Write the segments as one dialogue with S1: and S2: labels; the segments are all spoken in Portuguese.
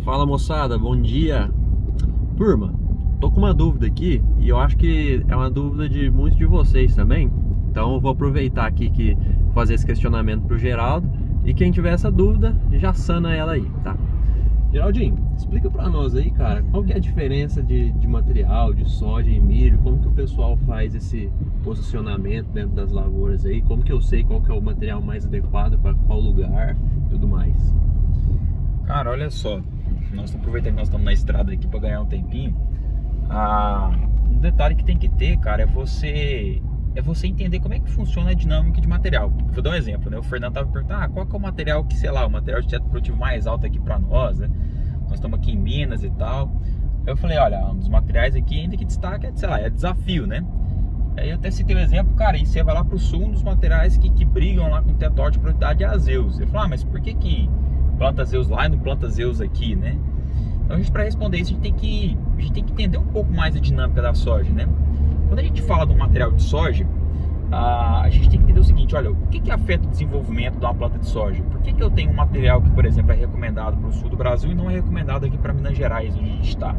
S1: Fala moçada, bom dia. Turma, tô com uma dúvida aqui e eu acho que é uma dúvida de muitos de vocês também. Então eu vou aproveitar aqui que fazer esse questionamento pro Geraldo e quem tiver essa dúvida já sana ela aí, tá? Geraldinho, explica pra nós aí, cara, qual que é a diferença de material, de soja e milho, como que o pessoal faz esse posicionamento dentro das lavouras aí, como que eu sei qual que é o material mais adequado para qual lugar e tudo mais.
S2: Cara, olha só, nós aproveitando que nós estamos na estrada aqui para ganhar um tempinho. Um detalhe que tem que ter, cara, é você entender como é que funciona a dinâmica de material. Vou dar um exemplo, né? O Fernando tava perguntando, qual que é o material que, sei lá, o material de teto produtivo mais alto aqui para nós, né? Nós estamos aqui em Minas e tal. Eu falei, olha, um dos materiais aqui ainda que destaca é, sei lá, é desafio, né? Aí eu até citei um exemplo, cara, e você vai lá pro sul, um dos materiais que brigam lá com o teto alto de produtividade é a Zeus. Eu falei, mas por que planta Zeus lá e não planta Zeus aqui, né? Então, para responder isso, a gente tem que entender um pouco mais a dinâmica da soja, né? Quando a gente fala de um material de soja, a gente tem que entender o seguinte, olha, o que afeta o desenvolvimento de uma planta de soja? Por que eu tenho um material que, por exemplo, é recomendado para o sul do Brasil e não é recomendado aqui para Minas Gerais, onde a gente está?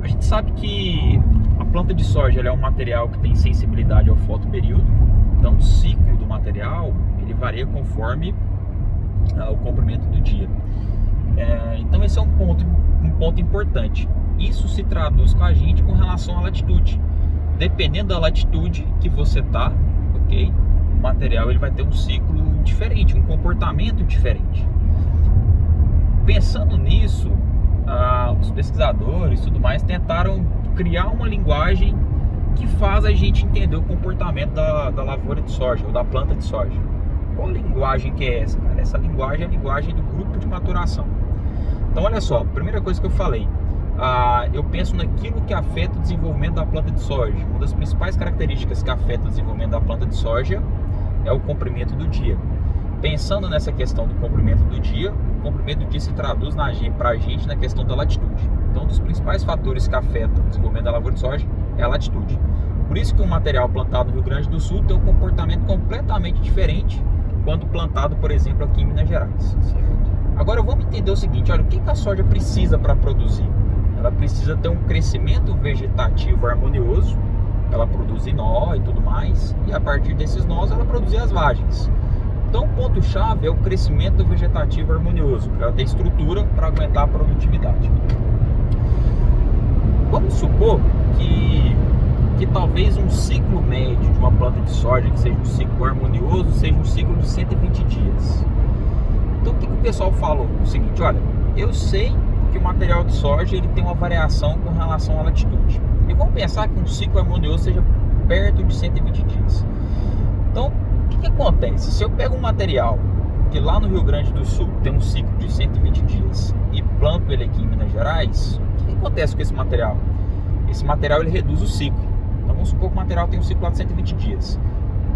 S2: A gente sabe que a planta de soja ela é um material que tem sensibilidade ao fotoperíodo, então o ciclo do material ele varia conforme o comprimento do dia. Então esse é um ponto importante. Isso se traduz com a gente com relação à latitude. Dependendo da latitude que você tá, ok? O material ele vai ter um ciclo diferente, um comportamento diferente. Pensando nisso, os pesquisadores e tudo mais tentaram criar uma linguagem que faz a gente entender o comportamento da lavoura de soja ou da planta de soja. Qual linguagem que é essa, cara? Essa linguagem é a linguagem do grupo de maturação. Então, olha só, primeira coisa que eu falei, eu penso naquilo que afeta o desenvolvimento da planta de soja. Uma das principais características que afeta o desenvolvimento da planta de soja é o comprimento do dia. Pensando nessa questão do comprimento do dia, o comprimento do dia se traduz para a gente na questão da latitude. Então, um dos principais fatores que afetam o desenvolvimento da lavoura de soja é a latitude. Por isso que um material plantado no Rio Grande do Sul tem um comportamento completamente diferente quando plantado, por exemplo, aqui em Minas Gerais. Agora vamos entender o seguinte, olha, o que a soja precisa para produzir? Ela precisa ter um crescimento vegetativo harmonioso, ela produzir nó e tudo mais, e a partir desses nós ela produzir as vagens. Então o ponto-chave é o crescimento vegetativo harmonioso, para ela ter estrutura para aguentar a produtividade. Vamos supor que talvez um ciclo médio de uma planta de soja, que seja um ciclo harmonioso, seja um ciclo de 120 dias. Então o que o pessoal falou? O seguinte, olha, eu sei que o material de soja ele tem uma variação com relação à latitude. E vamos pensar que um ciclo harmonioso seja perto de 120 dias. Então, o que acontece? Se eu pego um material que lá no Rio Grande do Sul tem um ciclo de 120 dias e planto ele aqui em Minas Gerais, o que acontece com esse material? Esse material ele reduz o ciclo. Então vamos supor que o material tem um ciclo de 120 dias.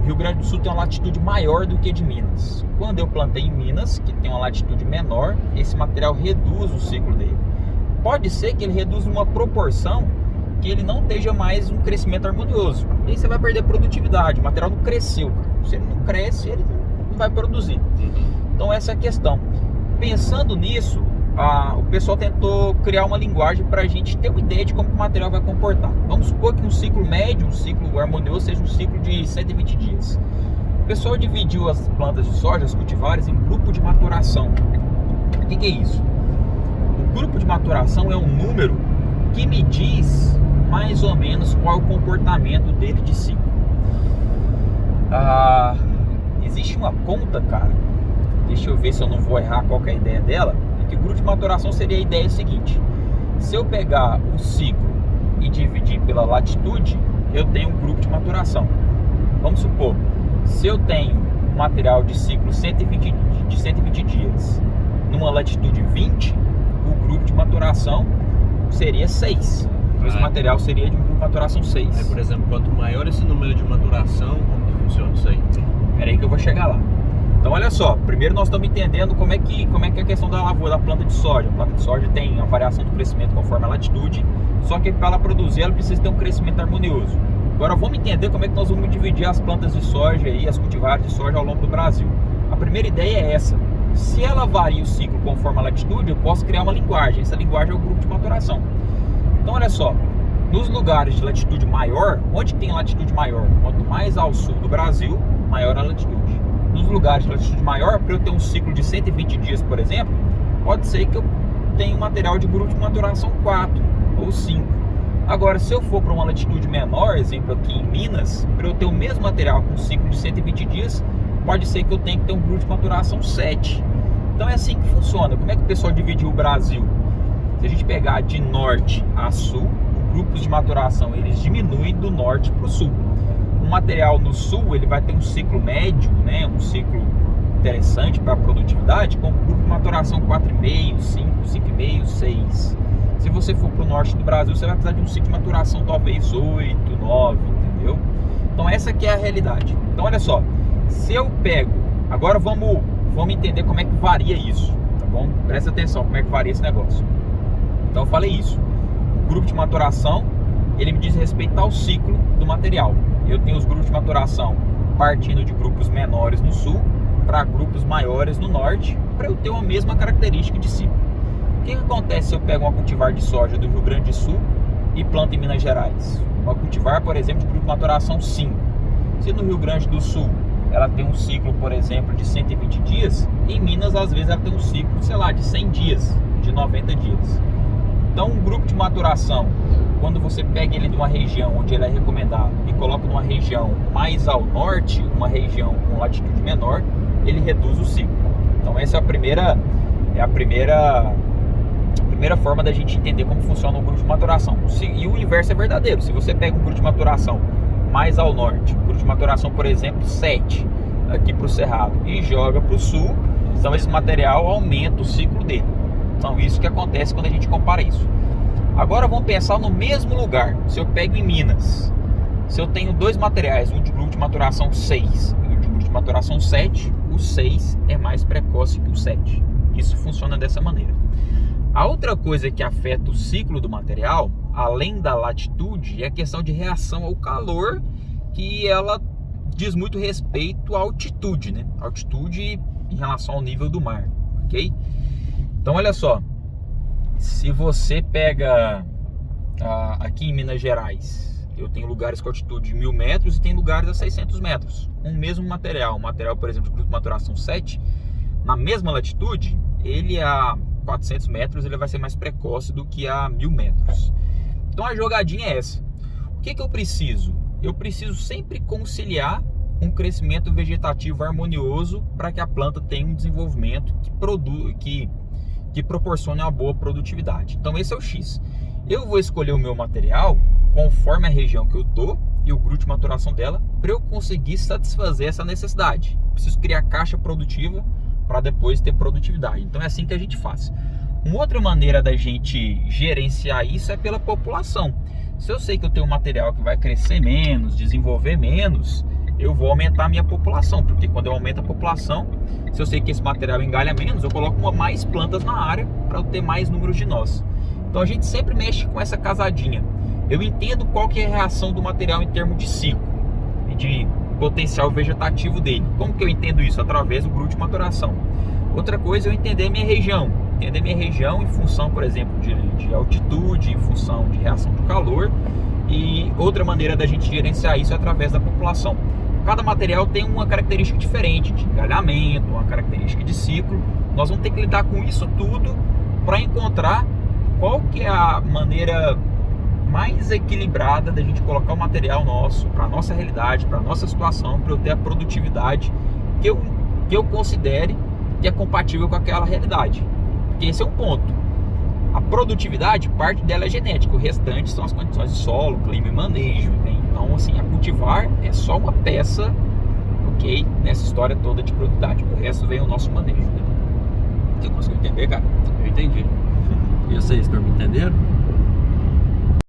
S2: O Rio Grande do Sul tem uma latitude maior do que a de Minas. Quando eu plantei em Minas, que tem uma latitude menor, esse material reduz o ciclo dele. Pode ser que ele reduza uma proporção que ele não esteja mais um crescimento harmonioso. E aí você vai perder produtividade, o material não cresceu. Se ele não cresce, ele não vai produzir. Então essa é a questão. Pensando nisso, o pessoal tentou criar uma linguagem para a gente ter uma ideia de como o material vai comportar. Vamos supor que um ciclo médio, um ciclo harmonioso, seja um ciclo de 120 dias. O pessoal dividiu as plantas de soja, as cultivares, em grupo de maturação. O que é isso? O grupo de maturação é um número que me diz mais ou menos qual é o comportamento dele de ciclo. Existe uma conta, cara, deixa eu ver se eu não vou errar qual que é a ideia dela. Que o grupo de maturação seria a ideia seguinte: se eu pegar o ciclo e dividir pela latitude, eu tenho um grupo de maturação. Vamos supor, se eu tenho um material de ciclo de 120 dias numa latitude 20, o grupo de maturação seria 6. Então esse material seria de um grupo de maturação 6.
S1: Aí, por exemplo, quanto maior esse número de maturação, como que funciona isso aí?
S2: Espera aí que eu vou chegar lá. Então olha só, primeiro nós estamos entendendo como é que é a questão da lavoura, da planta de soja. A planta de soja tem a variação do crescimento conforme a latitude, só que para ela produzir ela precisa ter um crescimento harmonioso. Agora vamos entender como é que nós vamos dividir as plantas de soja e as cultivares de soja ao longo do Brasil. A primeira ideia é essa: Se ela varia o ciclo conforme a latitude, eu posso criar uma linguagem. Essa linguagem é o grupo de maturação. Então olha só, nos lugares de latitude maior, onde tem latitude maior? Quanto mais ao sul do Brasil, maior a latitude. Nos lugares de latitude maior, para eu ter um ciclo de 120 dias, por exemplo, pode ser que eu tenha um material de grupo de maturação 4 ou 5. Agora, se eu for para uma latitude menor, exemplo aqui em Minas, para eu ter o mesmo material com um ciclo de 120 dias, pode ser que eu tenha que ter um grupo de maturação 7. Então é assim que funciona. Como é que o pessoal dividiu o Brasil? Se a gente pegar de norte a sul, os grupos de maturação eles diminuem do norte para o sul. O material no sul ele vai ter um ciclo médio, né, um ciclo interessante para a produtividade, com o grupo de maturação 4,5, 5, 5,5, 6. Se você for para o norte do Brasil, você vai precisar de um ciclo de maturação talvez 8, 9, entendeu? Então essa aqui é a realidade. Então olha só, se eu pego, agora vamos entender como é que varia isso, tá bom? Presta atenção como é que varia esse negócio. Então eu falei isso, o grupo de maturação, ele me diz respeito ao ciclo do material. Eu tenho os grupos de maturação partindo de grupos menores no sul para grupos maiores no norte, para eu ter uma mesma característica de ciclo. O que acontece se eu pego uma cultivar de soja do Rio Grande do Sul e planto em Minas Gerais? Uma cultivar, por exemplo, de grupo de maturação 5. Se no Rio Grande do Sul ela tem um ciclo, por exemplo, de 120 dias, em Minas às vezes ela tem um ciclo, sei lá, de 100 dias, de 90 dias. Então um grupo de maturação, quando você pega ele de uma região onde ele é recomendado e coloca numa região mais ao norte, uma região com latitude menor, ele reduz o ciclo. Então essa é a primeira forma da gente entender como funciona um grupo de maturação. E o inverso é verdadeiro. Se você pega um grupo de maturação mais ao norte, um grupo de maturação, por exemplo, 7, aqui para o Cerrado, e joga para o sul, então esse material aumenta o ciclo dele. Então isso que acontece quando a gente compara isso. Agora vamos pensar no mesmo lugar. Se eu pego em Minas, se eu tenho dois materiais, um de grupo de maturação 6 e um de grupo de maturação 7, o 6 é mais precoce que o 7. Isso funciona dessa maneira. A outra coisa que afeta o ciclo do material, além da latitude, é a questão de reação ao calor, que ela diz muito respeito à altitude, né? Altitude em relação ao nível do mar, ok? Então olha só, se você pega aqui em Minas Gerais, eu tenho lugares com altitude de 1.000 metros e tem lugares a 600 metros. Um mesmo material, um material, por exemplo, de grupo de maturação 7, na mesma latitude, ele a 400 metros ele vai ser mais precoce do que a 1.000 metros. Então a jogadinha é essa. O que eu preciso? Eu preciso sempre conciliar um crescimento vegetativo harmonioso para que a planta tenha um desenvolvimento que proporcione uma boa produtividade. Então esse é o X. Eu vou escolher o meu material conforme a região que eu estou e o grupo de maturação dela para eu conseguir satisfazer essa necessidade. Eu preciso criar caixa produtiva para depois ter produtividade. Então é assim que a gente faz. Uma outra maneira da gente gerenciar isso é pela população. Se eu sei que eu tenho um material que vai crescer menos, desenvolver menos, eu vou aumentar a minha população, porque quando eu aumento a população, se eu sei que esse material engalha menos, eu coloco mais plantas na área para eu ter mais números de nós. Então a gente sempre mexe com essa casadinha. Eu entendo qual que é a reação do material em termos de ciclo e de potencial vegetativo dele. Como que eu entendo isso? Através do grupo de maturação. Outra coisa é eu entender minha região. Entender minha região em função, por exemplo, de altitude, em função de reação do calor. E outra maneira da gente gerenciar isso é através da população. Cada material tem uma característica diferente de engalhamento, uma característica de ciclo. Nós vamos ter que lidar com isso tudo para encontrar qual que é a maneira mais equilibrada da gente colocar o material nosso para a nossa realidade, para a nossa situação, para eu ter a produtividade que eu considere que é compatível com aquela realidade. Porque esse é um ponto. A produtividade, parte dela é genética, o restante são as condições de solo, clima e manejo. Né? Então, assim, a cultivar é só uma peça, ok? Nessa história toda de produtividade. O resto vem o nosso manejo. Né? Você conseguiu entender, cara?
S1: Eu entendi. E vocês estão me entendendo?